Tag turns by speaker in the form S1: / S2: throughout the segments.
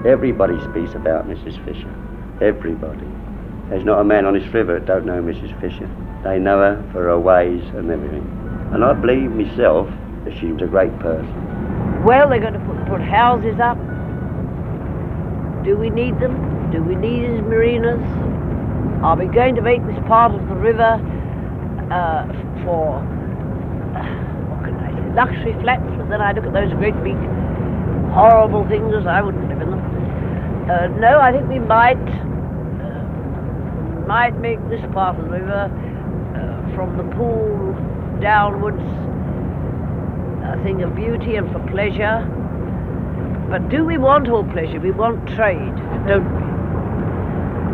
S1: Everybody speaks about Mrs. Fisher. Everybody. There's not a man on this river that don't know Mrs. Fisher. They know her for her ways and everything. And I believe myself that she was a great person.
S2: Well, they're going to put houses up. Do we need them? Do we need these marinas? Are we going to make this part of the river for, what can I say, luxury flats? But then I look at those great big horrible things as I wouldn't live in them. No, I think we might make this part of the river from the pool downwards a thing of beauty and for pleasure. But do we want all pleasure? We want trade, don't we?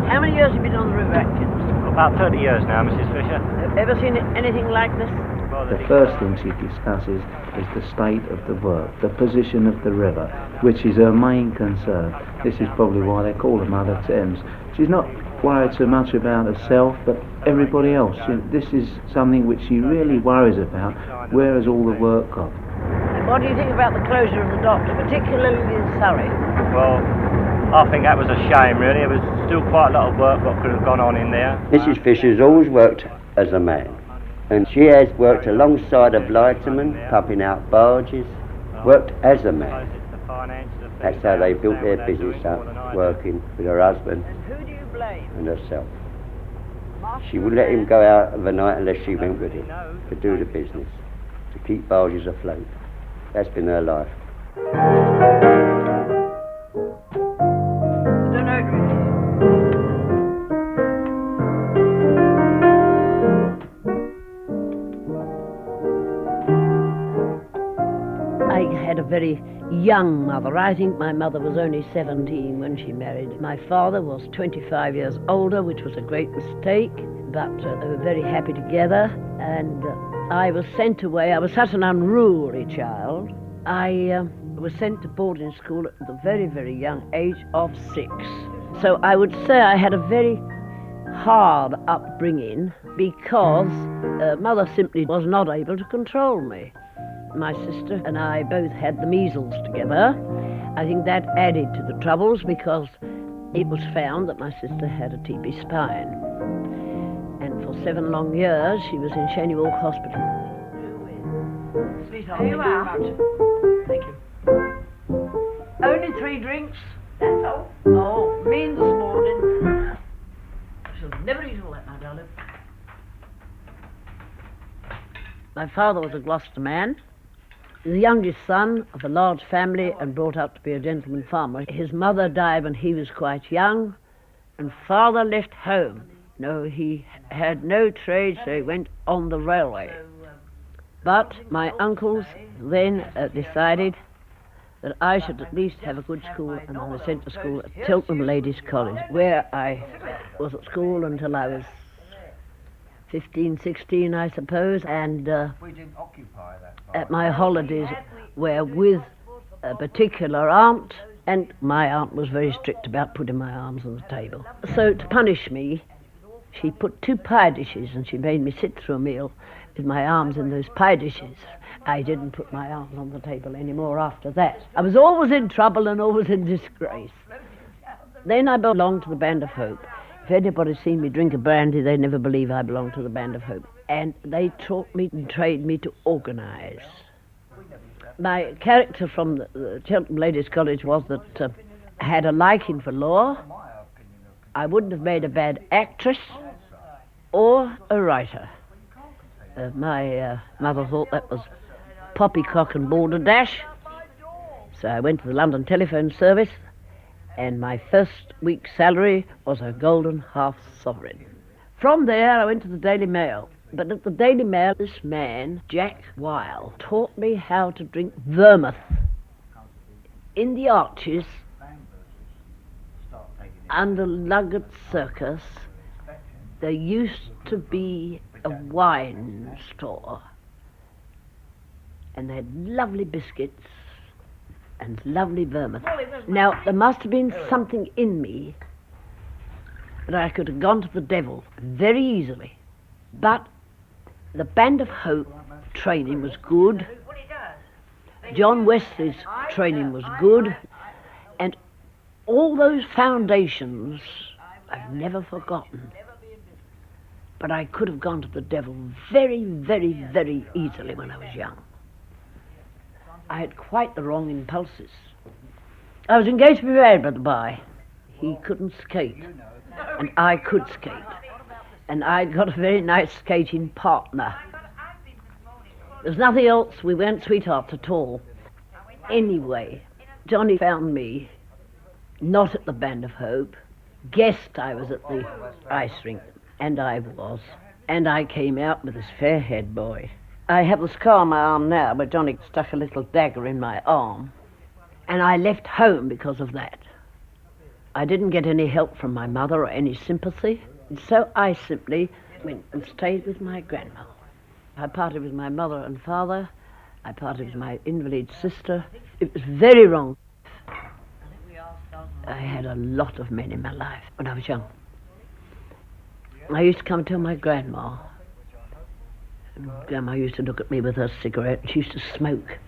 S2: How many years have you been on the river, Atkins?
S3: About 30 years now, Mrs. Fisher.
S2: Have you ever seen anything like this?
S4: The first thing she discusses is the state of the work, the position of the river, which is her main concern. This is probably why they call her Muvva Thames. She's not worried so much about herself, but everybody else. This is something which she really worries about. Where has all the work gone?
S2: And what do you think about the closure of the docks, particularly in Surrey?
S3: Well, I think that was a shame, really. There was still quite a lot of work what could have gone on in there.
S1: Mrs. Fisher's always worked as a man. And she has worked alongside of lightermen, pumping out barges, worked as a man. That's how they built their business up, working with her husband and herself. She would let him go out of the night unless she went with him to do the business, to keep barges afloat. That's been her life.
S2: Very young mother. I think my mother was only 17 when she married. My father was 25 years older, which was a great mistake, but they were very happy together. And I was sent away. I was such an unruly child. I was sent to boarding school at the very, very young age of 6. So I would say I had a very hard upbringing because mother simply was not able to control me. My sister and I both had the measles together. I think that added to the troubles because it was found that my sister had a TB spine. And for 7 long years she was in Cheyne Walk Hospital. Sweetheart, thank you very much. Thank you. Only 3 drinks? That's all. Oh, mean this morning. I shall never eat all that, my darling. My father was a Gloucester man. The youngest son of a large family and brought up to be a gentleman farmer. His mother died when he was quite young, and father left home. No, he had no trade, so he went on the railway. But my uncles then decided that I should at least have a good school, and I was sent to school at Cheltenham Ladies' College, where I was at school until I was 15, 16, I suppose, and at my holidays were with a particular aunt, and my aunt was very strict about putting my arms on the table. So to punish me, she put 2 pie dishes and she made me sit through a meal with my arms in those pie dishes. I didn't put my arms on the table anymore after that. I was always in trouble and always in disgrace. Then I belonged to the Band of Hope. If anybody's seen me drink a brandy, they never believe I belong to the Band of Hope. And they taught me and trained me to organise. My character from the Cheltenham Ladies' College was that I had a liking for law. I wouldn't have made a bad actress or a writer. My mother thought that was poppycock and balderdash. So I went to the London Telephone Service, and my first week's salary was a golden half-sovereign. From there I went to the Daily Mail. But at the Daily Mail, this man, Jack Weil, taught me how to drink vermouth. In the Arches, under Doggett Circus, there used to be a wine store. And they had lovely biscuits and lovely vermouth. Now, there must have been something in me that I could have gone to the devil very easily. But the Band of Hope training was good. John Wesley's training was good. And All those foundations I've never forgotten. But I could have gone to the devil very, very, very easily when I was young. I had quite the wrong impulses. I was engaged to be married, by the by. He couldn't skate, and I could skate. And I'd got a very nice skating partner. There's nothing else, we weren't sweethearts at all. Anyway, Johnny found me, not at the Band of Hope, guessed I was at the ice rink, and I was. And I came out with this fair-haired boy. I have the scar on my arm now, but Johnny stuck a little dagger in my arm, and I left home because of that. I didn't get any help from my mother or any sympathy, and so I simply went and stayed with my grandma. I parted with my mother and father. I parted with my invalid sister. It was very wrong. I had a lot of men in my life when I was young. I used to come and tell my grandma. And Grandma used to look at me with her cigarette, and she used to smoke.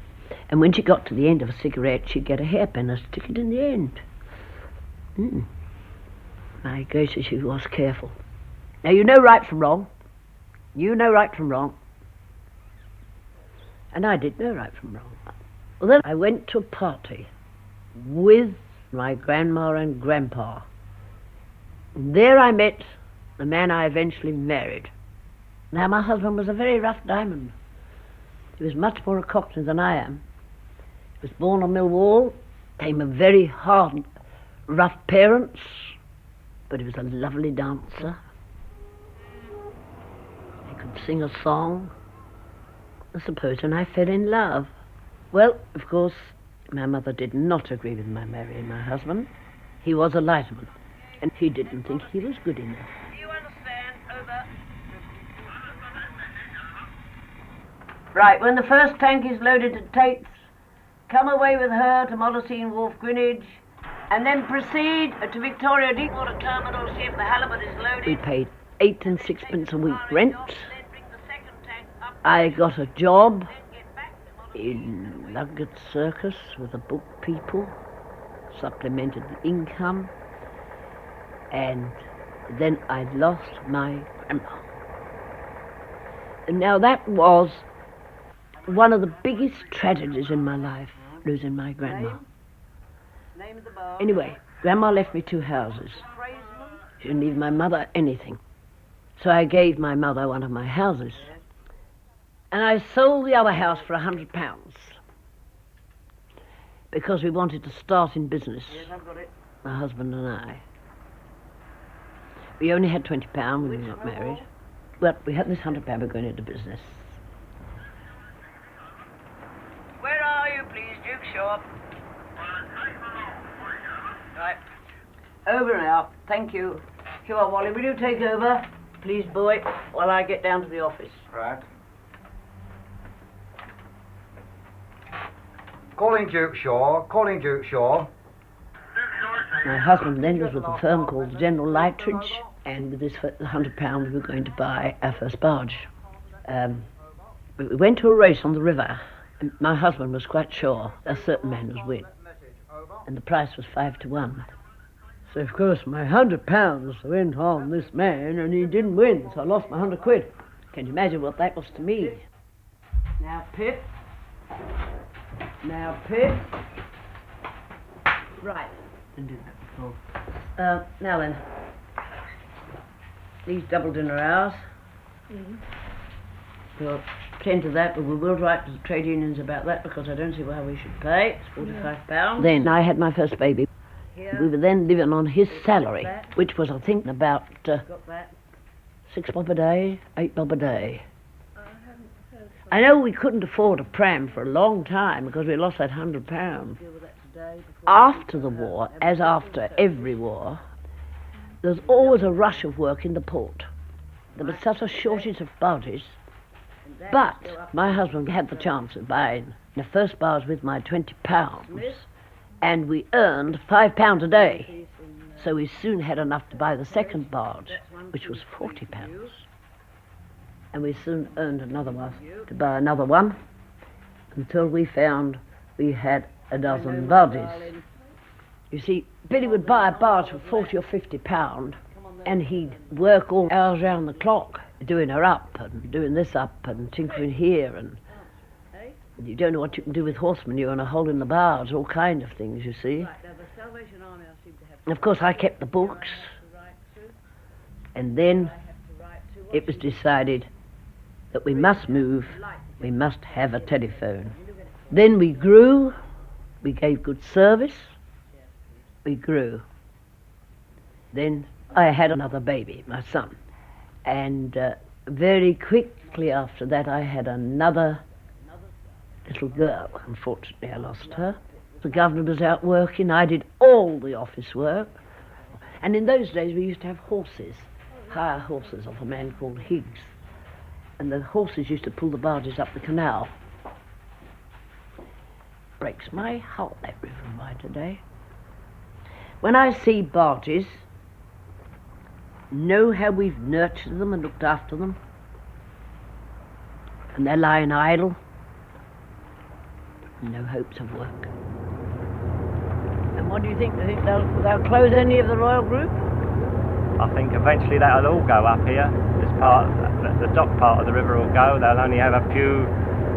S2: And when she got to the end of a cigarette, she'd get a hairpin and stick it in the end. My gracious, she was careful. Now, you know right from wrong. You know right from wrong. And I did know right from wrong. Well, then I went to a party with my grandma and grandpa. And there I met the man I eventually married. Now, my husband was a very rough diamond. He was much more a cockney than I am. He was born on Millwall, came of very hard, rough parents, but he was a lovely dancer. He could sing a song. I suppose, and I fell in love. Well, of course, my mother did not agree with my marrying my husband. He was a lighterman, and he didn't think he was good enough.
S5: Do you understand? Over.
S2: Right, when the first tank is loaded at Tate's, come away with her to Molesine Wharf, Greenwich, and then proceed to Victoria Deepwater Terminal, see if the halibut is loaded. We paid 8 and 6 a week rent. I got a job in Doggett Circus with the book people, supplemented the income, and then I lost my grandma. And now that was one of the biggest tragedies in my life, losing my grandma. Anyway, Grandma left me 2 houses. She didn't leave my mother anything. So I gave my mother one of my houses. And I sold the other house for £100 because we wanted to start in business, my husband and I. We only had £20 when we got married. But we had this £100, we're going into business.
S5: Where are you, please, Duke Shaw? Right.
S2: Over and out. Thank you. Sure, Wally, will you take over, please, boy, while I get down to the office?
S6: Right. Calling Duke Shaw, calling Duke Shaw.
S2: My husband then was with a firm called General Lightridge, and with this £100 we were going to buy our first barge. We went to a race on the river, and my husband was quite sure a certain man would win, and the price was 5 to 1. So of course my £100 went on this man, and he didn't win, so I lost my £100. Can you imagine what that was to me? Now, Pip. Now, Pip. Right. Didn't do that before. Now then. These double dinner hours. We'll attend to that, but we will write to the trade unions about that because I don't see why we should pay. It's £45. Then I had my first baby. We were then living on his salary, which was, I think, about 6 bob a day, 8 bob a day. I know we couldn't afford a pram for a long time because we lost that £100. After the war, as after every war, there was always a rush of work in the port. There was such a shortage of barges, but my husband had the chance of buying the first barge with my £20, and we earned £5 a day. So we soon had enough to buy the second barge, which was £40. And we soon earned another one to buy another one until we found we had a dozen barges. You see, Billy would buy a barge for 40 or 50 pound, and he'd work all hours round the clock, doing her up and doing this up and tinkering here, and you don't know what you can do with horse manure and a hole in the barge, all kind of things, you see. And of course I kept the books, and then it was decided that we must move, we must have a telephone. Then we grew, we gave good service, we grew. Then I had another baby, my son, and very quickly after that I had another little girl. Unfortunately I lost her. The governor was out working, I did all the office work, and in those days we used to have horses, hire horses off a man called Higgs, and the horses used to pull the barges up the canal. Breaks my heart, that river of mine today. When I see barges, know how we've nurtured them and looked after them, and they're lying idle, no hopes of work. And what do you think? Do you think they'll close any of the Royal Group?
S3: I think eventually that'll all go up here. This part, the dock part of the river will go. They'll only have a few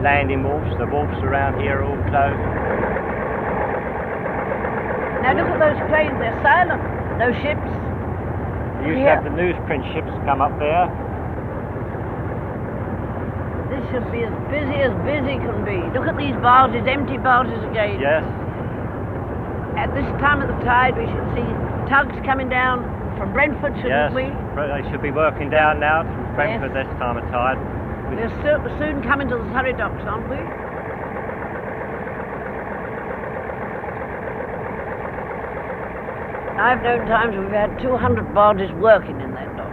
S3: landing wharfs. The wharfs around here are all closed.
S2: Now look at those cranes, they're silent. No ships.
S3: You used to have the newsprint ships come up there.
S2: This should be as busy can be. Look at these barges, empty barges again.
S3: Yes.
S2: At this time of the tide we should see tugs coming down from Brentford, shouldn't we?
S3: They should be working down now from Brentford this time of tide.
S2: We're soon coming to the Surrey docks, aren't we? I've known times we've had 200 barges working in that dock.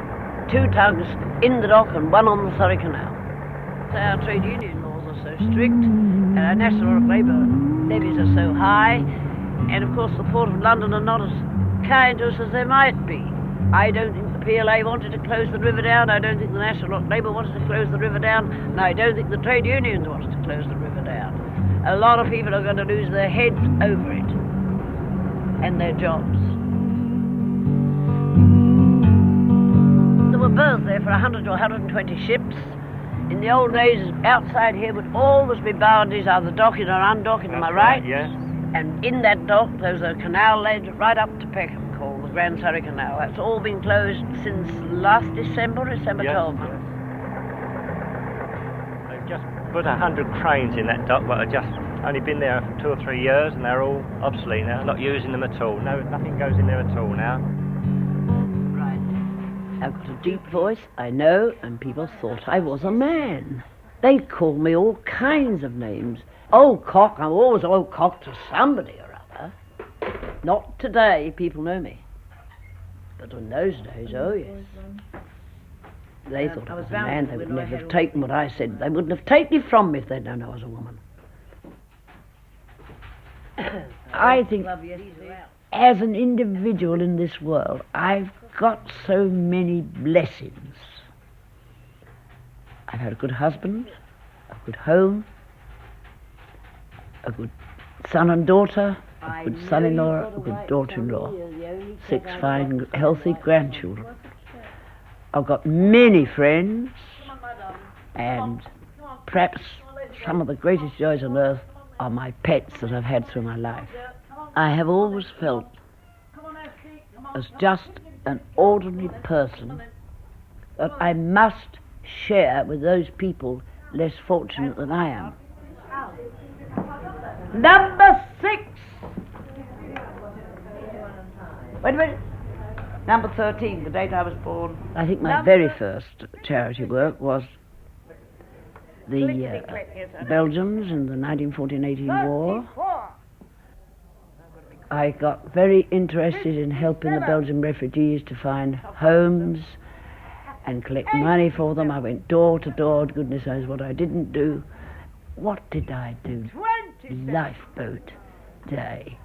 S2: 2 tugs in the dock and 1 on the Surrey Canal. Our trade union laws are so strict, and our national labour levies are so high, and of course the Port of London are not as kind to us as they might be. I don't think the PLA wanted to close the river down, I don't think the National Labour wanted to close the river down, and I don't think the trade unions wanted to close the river down. A lot of people are going to lose their heads over it, and their jobs. There were berths there for 100 or 120 ships. In the old days, outside here would always be barges, either docking or undocking, am I right?
S3: Yes.
S2: And in that dock, there was a canal led right up to Peckham called the Grand Surrey Canal. That's all been closed since last December 12 months.
S3: They've just put 100 cranes in that dock, but have just only been there for 2 or 3 years, and they're all obsolete now, not using them at all. No, nothing goes in there at all now.
S2: Right. I've got a deep voice, I know, and people thought I was a man. They called me all kinds of names. Old cock, I'm always old cock to somebody or other. Not today, people know me. But in those days, oh yes. They thought I was a man, they would never have taken what I said. They wouldn't have taken it from me if they'd known I was a woman. I think, as an individual in this world, I've got so many blessings. I've had a good husband, a good home, a good son and daughter, a good son-in-law, a good daughter-in-law, 6 fine, healthy grandchildren. I've got many friends, and perhaps some of the greatest joys on earth are my pets that I've had through my life. I have always felt, as just an ordinary person, that I must share with those people less fortunate than I am. Number 6! Wait a minute. Number 13, the date I was born. I think my very first charity work was the Belgians in the 1914-18 war. I got very interested in helping the Belgian refugees to find homes and collect money for them. I went door to door, goodness knows what I didn't do. What did I do? Lifeboat Day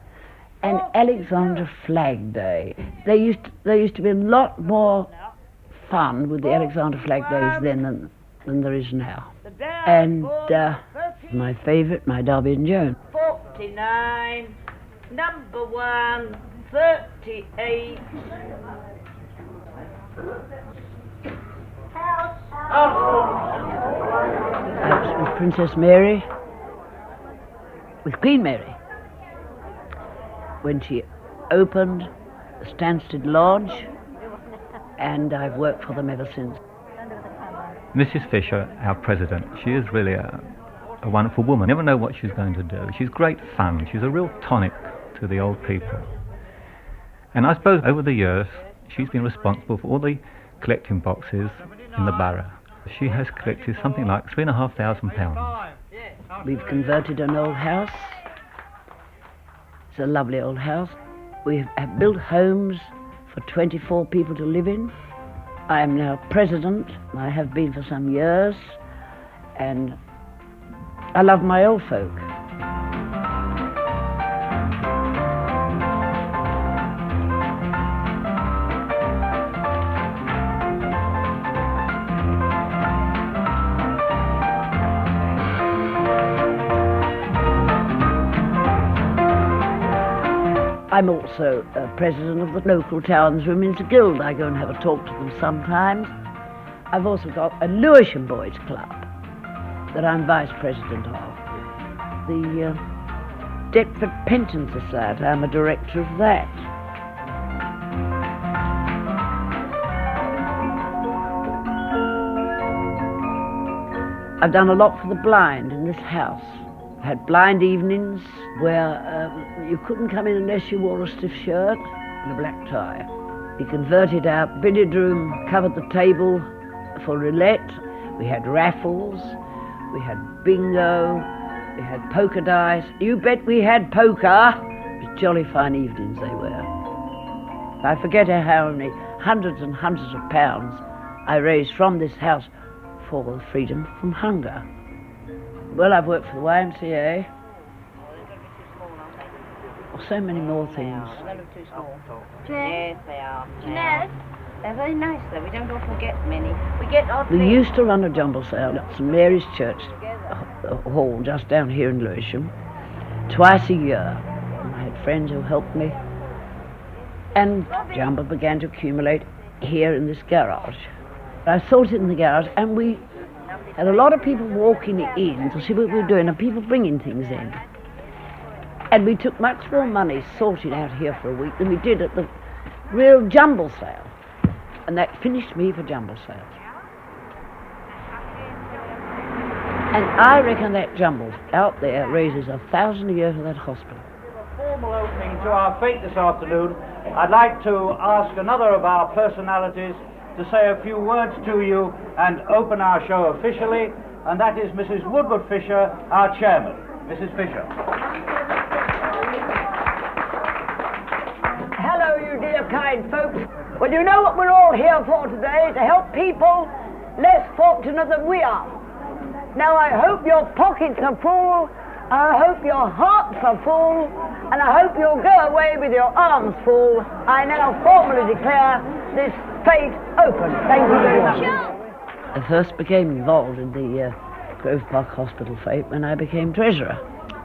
S2: and Alexander Flag Day. There used to be a lot more fun with the Alexander Flag Days then than there is now. And my favourite, my Darby and Joan. 49, Number 138. That was with Princess Mary, with Queen Mary, when she opened the Stansted Lodge, and I've worked for them ever since.
S7: Mrs. Fisher, our president, she is really a wonderful woman. You never know what she's going to do. She's great fun. She's a real tonic to the old people. And I suppose over the years, she's been responsible for all the collecting boxes in the borough. She has collected something like £3,500.
S2: We've converted an old house. It's a lovely old house. We have built homes for 24 people to live in. I am now president. I have been for some years, and I love my old folk. I'm also president of the local Towns Women's Guild. I go and have a talk to them sometimes. I've also got a Lewisham Boys Club that I'm vice president of. The Deptford Pension Society, I'm a director of that. I've done a lot for the blind in this house. I had blind evenings where you couldn't come in unless you wore a stiff shirt and a black tie. We converted our billiard room, covered the table for roulette. We had raffles, we had bingo, we had poker dice. You bet we had poker. It was jolly fine evenings they were. I forget how many hundreds and hundreds of pounds I raised from this house for freedom from hunger. Well, I've worked for the YMCA. So many more things.
S8: They look too small. Yes, they are. Yes. They're very nice though, we don't often get many. We get oddly.
S2: We used to run a jumble sale at St Mary's Church Hall just down here in Lewisham twice a year. And I had friends who helped me. And jumble began to accumulate here in this garage. I sold it in the garage, and we had a lot of people walking in to see what we were doing, and people bringing things in. And we took much more money sorting out here for a week than we did at the real jumble sale. And that finished me for jumble sales. And I reckon that jumble out there raises £1,000 a year for that hospital.
S9: Formal opening to our fete this afternoon, I'd like to ask another of our personalities to say a few words to you and open our show officially, and that is Mrs. Woodward-Fisher, our chairman. Mrs. Fisher.
S10: Hello, you dear kind folks. Well, you know what we're all here for today? To help people less fortunate than we are. Now, I hope your pockets are full, I hope your hearts are full, and I hope you'll go away with your arms full. I now formally declare this fete open. Thank you very much.
S2: I first became involved in the Grove Park Hospital fete when I became treasurer.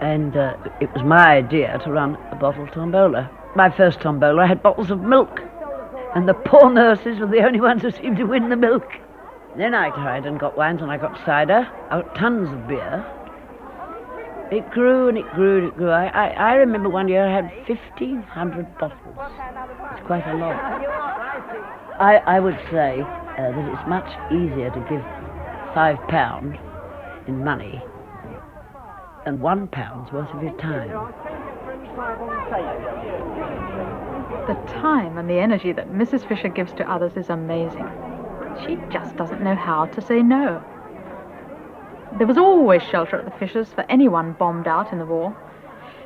S2: And it was my idea to run a bottle tombola. My first tombola, I had bottles of milk. And the poor nurses were the only ones who seemed to win the milk. Then I tried and got wines, and I got cider. I got tons of beer. It grew and it grew and it grew. I remember one year I had 1,500 bottles. It's quite a lot. I would say that it's much easier to give £5 in money than £1 worth of your time.
S11: The time and the energy that Mrs. Fisher gives to others is amazing. She just doesn't know how to say no. There was always shelter at the Fishers for anyone bombed out in the war,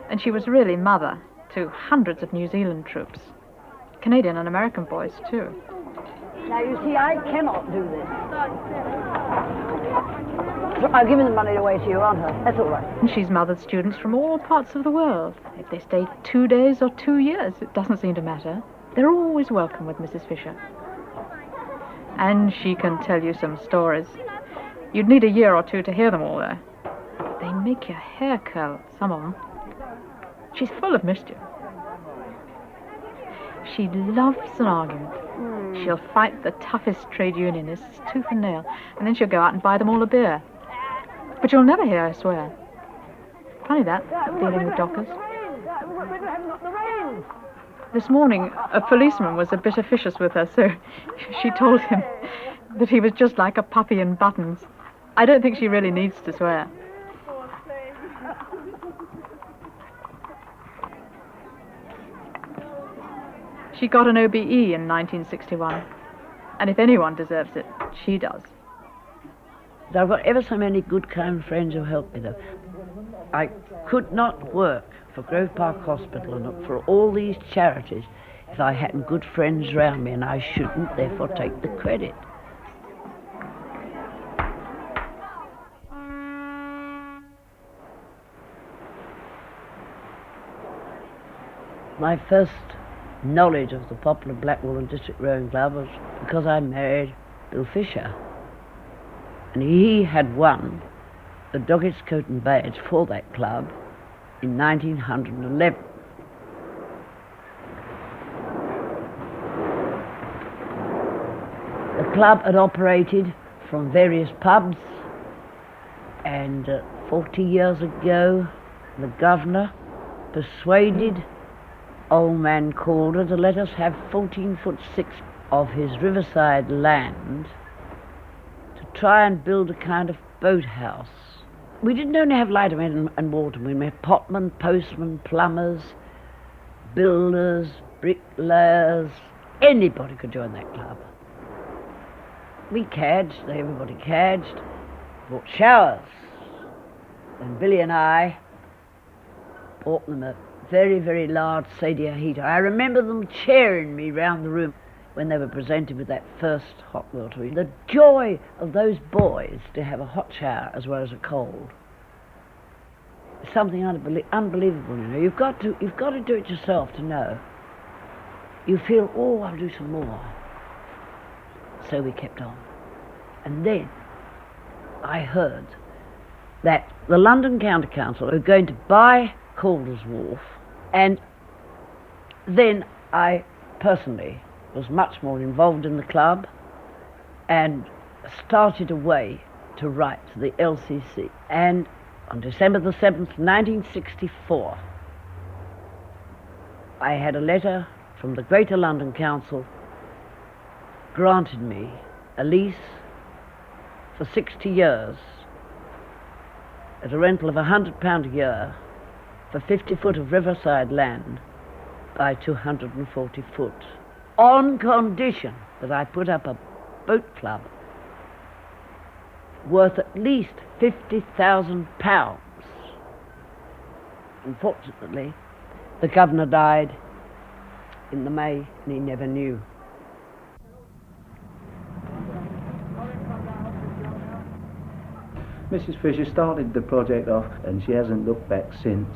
S11: and she was really mother to hundreds of New Zealand troops. Canadian and American boys, too.
S10: Now, you see, I cannot do this. So I've given the money away to you, aren't I? That's all right.
S11: And she's mothered students from all parts of the world. If they stay 2 days or 2 years, it doesn't seem to matter. They're always welcome with Mrs. Fisher. And she can tell you some stories. You'd need a year or two to hear them all, though. They make your hair curl, some of them. She's full of mischief. She loves an argument. She'll fight the toughest trade unionists tooth and nail, and then she'll go out and buy them all a beer. But you'll never hear her swear. Funny that, dealing with dockers. This morning, a policeman was a bit officious with her, so she told him that he was just like a puppy in buttons. I don't think she really needs to swear. She got an OBE in 1961, and if anyone deserves it, she does.
S2: I've got ever so many good, kind friends who help me, though. I could not work for Grove Park Hospital and for all these charities if I hadn't good friends around me, and I shouldn't therefore take the credit. My first knowledge of the popular Blackpool and District Rowing Club was because I married Bill Fisher, and he had won the Doggett's coat and badge for that club in 1911. The club had operated from various pubs, and 40 years ago the governor persuaded old man Calder to let us have 14'6" of his riverside land to try and build a kind of boathouse. We didn't only have lightermen and watermen, we had potmen, postmen, plumbers, builders, bricklayers. Anybody could join that club. We cadged, everybody cadged, bought showers. And Billy and I bought them a very, very large Sadia heater. I remember them cheering me round the room when they were presented with that first hot water. The joy of those boys to have a hot shower as well as a cold is something unbelievable, you know. You've got to do it yourself to know. You feel, oh, I'll do some more. So we kept on. And then I heard that the London County Council were going to buy Calder's Wharf, and then I personally was much more involved in the club and started away to write to the LCC. And on December the 7th, 1964, I had a letter from the Greater London Council granted me a lease for 60 years at a rental of £100 a year for 50 foot of riverside land by 240 foot, on condition that I put up a boat club worth at least £50,000. Unfortunately, the governor died in the May, and he never knew.
S4: Mrs. Fisher started the project off, and she hasn't looked back since.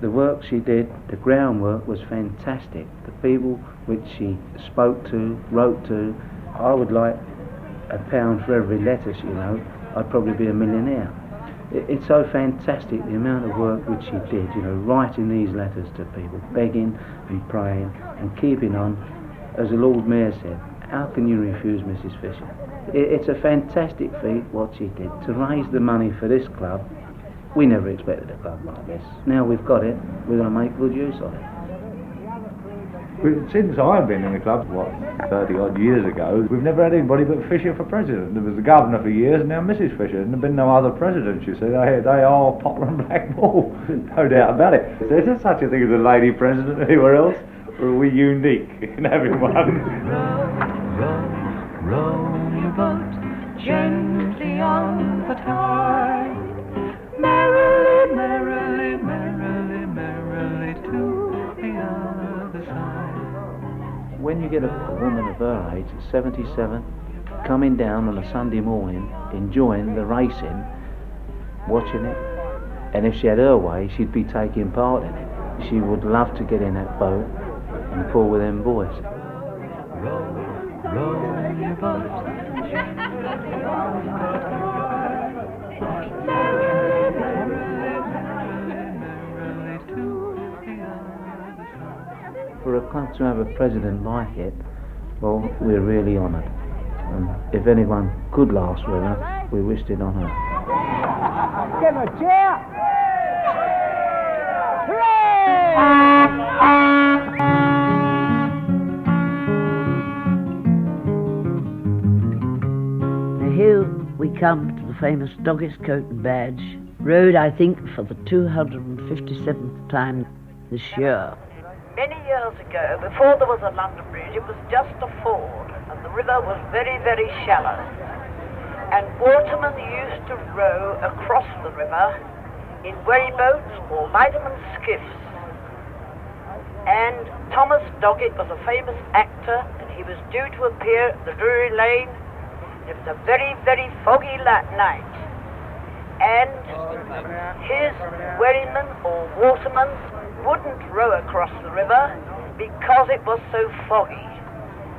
S4: The work she did, the groundwork, was fantastic. The people which she spoke to, wrote to, I would like £1 for every letter she wrote. I'd probably be a millionaire. It's so fantastic, the amount of work which she did, you know, writing these letters to people, begging and praying and keeping on. As the Lord Mayor said, how can you refuse Mrs. Fisher? It's a fantastic feat what she did to raise the money for this club. We never expected a club like this. Now we've got it, we're going to make good use of it.
S12: Since I've been in the club, 30 odd years ago, we've never had anybody but Fisher for president. There was the governor for years, and now Mrs. Fisher, and there have been no other presidents, you see. They are popular and Blackpool, no doubt about it. So is there such a thing as a lady president anywhere else, or are we unique in having one?
S13: Row your boat gently on the tide, merrily, merrily, merrily, merrily to the other side.
S4: When you get a woman of her age, 77, coming down on a Sunday morning, enjoying the racing, watching it, and if she had her way, she'd be taking part in it. She would love to get in that boat and pull with them boys.
S13: Row your boat gently on the tide, merrily, merrily, merrily, merrily to the other side.
S4: For for a club to have a president like it, well, we're really honoured. And if anyone could last forever, we wished it on her.
S10: Give a cheer!
S2: Now here we come to the famous Doggett coat and badge, rode I think for the 257th time this year.
S5: Many years ago, before there was a London Bridge, it was just a ford, and the river was very, very shallow. And watermen used to row across the river in wherry boats or lightermen skiffs. And Thomas Doggett was a famous actor, and he was due to appear at the Drury Lane. It was a very, very foggy night. And his wherrymen or watermen wouldn't row across the river because it was so foggy.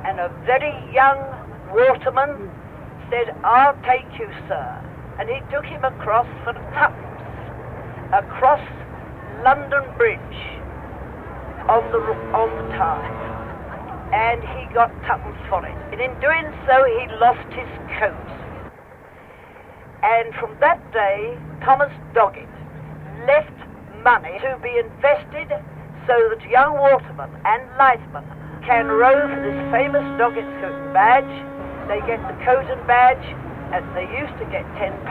S5: And a very young waterman said, "I'll take you, sir." And he took him across for tuppence, across London Bridge on the Tyne. And he got tuppence for it. And in doing so, he lost his coat. And from that day, Thomas Doggett left money to be invested so that young watermen and lightmen can row for this famous Doggett coat and badge. They get the coat and badge, and they used to get £10.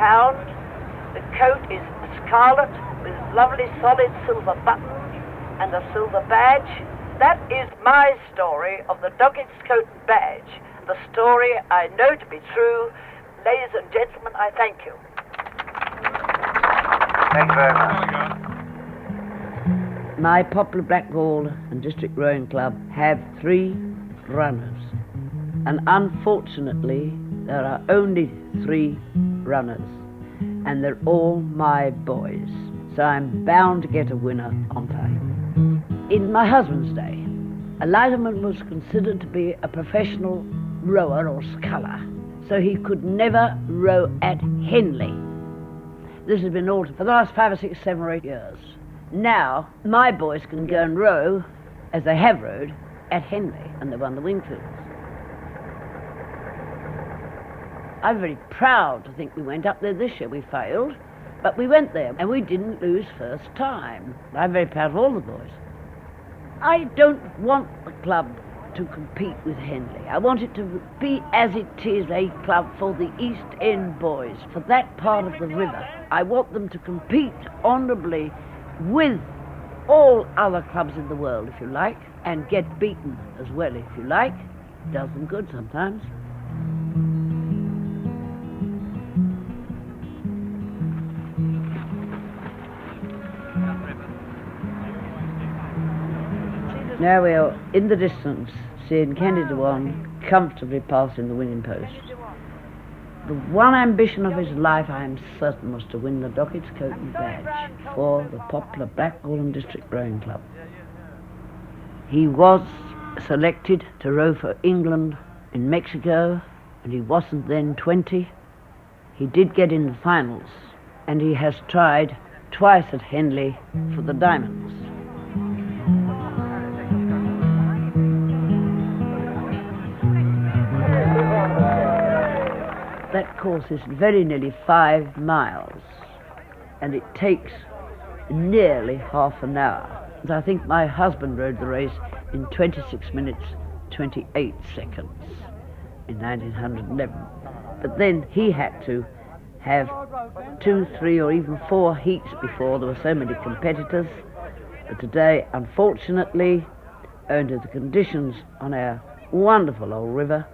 S5: The coat is scarlet with lovely solid silver buttons and a silver badge. That is my story of the Doggett coat and badge. The story I know to be true. Ladies and gentlemen, I thank you.
S6: Thank you very much.
S2: My Poplar Blackgall and District Rowing Club have 3 runners, and unfortunately there are only 3 runners, and they're all my boys, so I'm bound to get a winner on time. In my husband's day, a lighterman was considered to be a professional rower or sculler, so he could never row at Henley. This has been altered for the last 5 or 6, 7 or 8 years. Now, my boys can go and row, as they have rowed, at Henley, and they won the Wingfields. I'm very proud to think we went up there this year. We failed, but we went there, and we didn't lose first time. I'm very proud of all the boys. I don't want the club to compete with Henley. I want it to be as it is, a club for the East End boys, for that part of the river. I want them to compete honourably with all other clubs in the world, if you like, and get beaten as well, if you like. Does them good sometimes. Now we are in the distance seeing Kenny Dewan comfortably passing the winning post. The one ambition of his life, I am certain, was to win the Dockett's coat and badge for the Poplar Blackgall and District Rowing Club. He was selected to row for England in Mexico, and he wasn't then 20. He did get in the finals, and he has tried twice at Henley for the diamonds. That course is very nearly 5 miles, and it takes nearly half an hour. And I think my husband rode the race in 26 minutes 28 seconds in 1911. But then he had to have 2, 3 or even 4 heats before there were so many competitors. But today, unfortunately, owing to the conditions on our wonderful old river,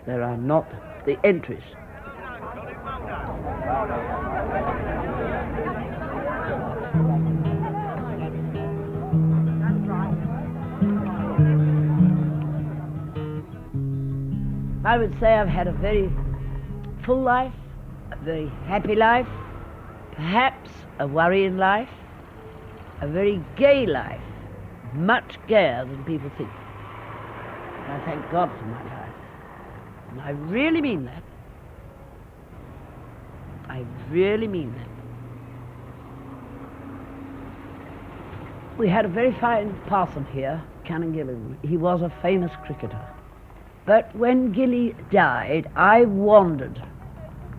S2: there are not the entries. I would say I've had a very full life, a very happy life, perhaps a worrying life, a very gay life, much gayer than people think. And I thank God for my life. And I really mean that. I really mean that. We had a very fine parson here Canongilly. He was a famous cricketer. But when Gilly died, I wandered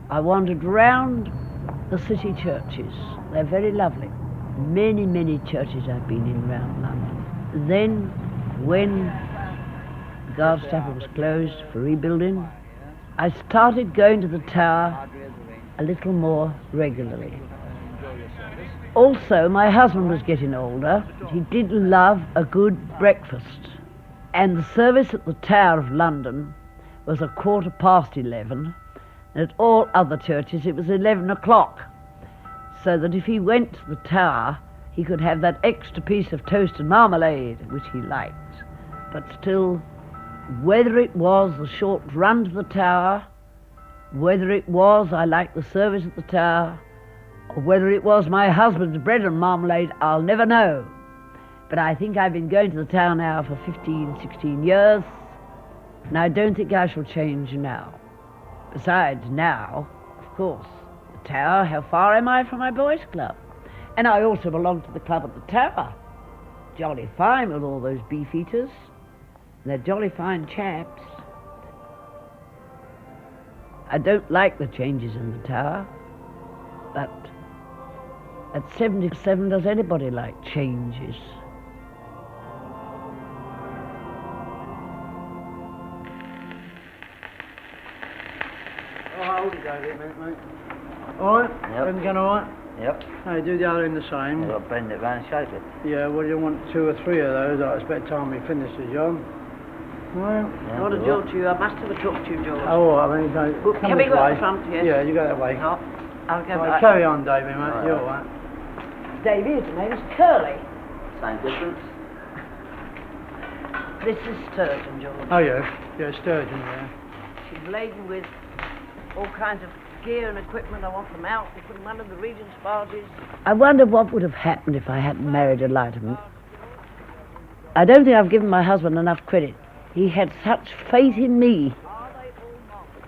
S2: round the city churches. They're very lovely. Many, many churches I've been in round London. Then, when Guards Chapel was closed for rebuilding, I started going to the Tower a little more regularly. Also, my husband was getting older. He did love a good breakfast. And the service at the Tower of London was 11:15. And at all other churches it was 11 o'clock. So that if he went to the Tower, he could have that extra piece of toast and marmalade, which he liked. But still, whether it was the short run to the Tower, whether it was I liked the service at the Tower, or whether it was my husband's bread and marmalade, I'll never know. But I think I've been going to the Tower now for 15, 16 years, and I don't think I shall change now. Besides, now, of course, the Tower, how far am I from my boys' club? And I also belong to the club at the Tower. Jolly fine with all those beef-eaters. They're jolly fine chaps. I don't like the changes in the Tower, but at 77, does anybody like changes?
S14: Oh, how old are you going, mate? Alright?
S4: Yep.
S14: Everything going alright?
S4: Yep.
S14: No, do the other in the same.
S4: I've got to bend it round and shape it.
S14: Yeah, well, you want 2 or 3 of those. I expect time we finish the job. Well,
S2: I want to talk to you. I must have a talk to you, George.
S14: oh, I mean, no,
S2: Can we go at the front, yes?
S14: Yeah, you go that way.
S2: No, I'll go
S14: Right,
S2: back.
S14: carry on, Davey, mate. You're all right.
S2: Davy, his name is Curly.
S4: Same difference.
S2: This is sturgeon, George.
S14: Oh, yeah. Yeah, sturgeon, yeah.
S2: She's laden with all kinds of gear and equipment. I want them out. We put them under the Regent's barges. I wonder what would have happened if I hadn't married a lighterman. I don't think I've given my husband enough credit. He had such faith in me.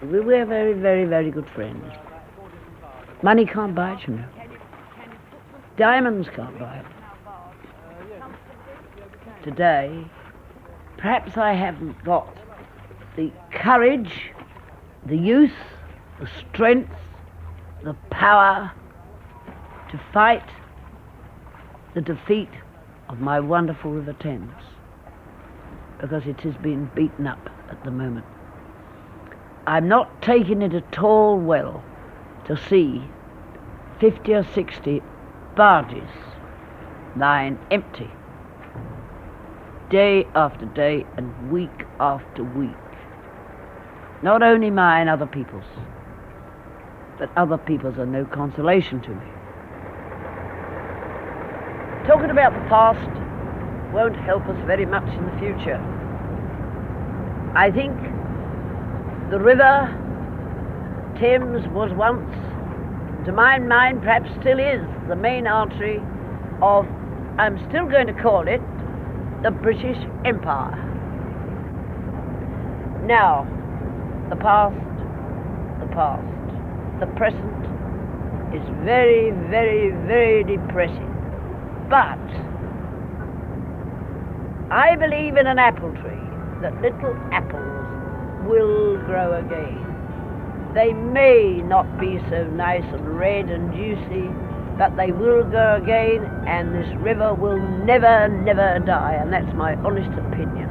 S2: We were very, very, very good friends. Money can't buy it, you know. Diamonds can't buy it. Today, perhaps I haven't got the courage, the youth, the strength, the power to fight the defeat of my wonderful River Thames, because it has been beaten up at the moment. I'm not taking it at all well to see 50 or 60 barges lying empty day after day and week after week. Not only mine, other people's. But other people's are no consolation to me. Talking about the past won't help us very much in the future. I think the River Thames was once, to my mind perhaps still is, the main artery of, I'm still going to call it, the British Empire. Now, the past. The present is very, very, very depressing. But I believe in an apple tree, that little apples will grow again. They may not be so nice and red and juicy, but they will grow again, and this river will never, never die, and that's my honest opinion.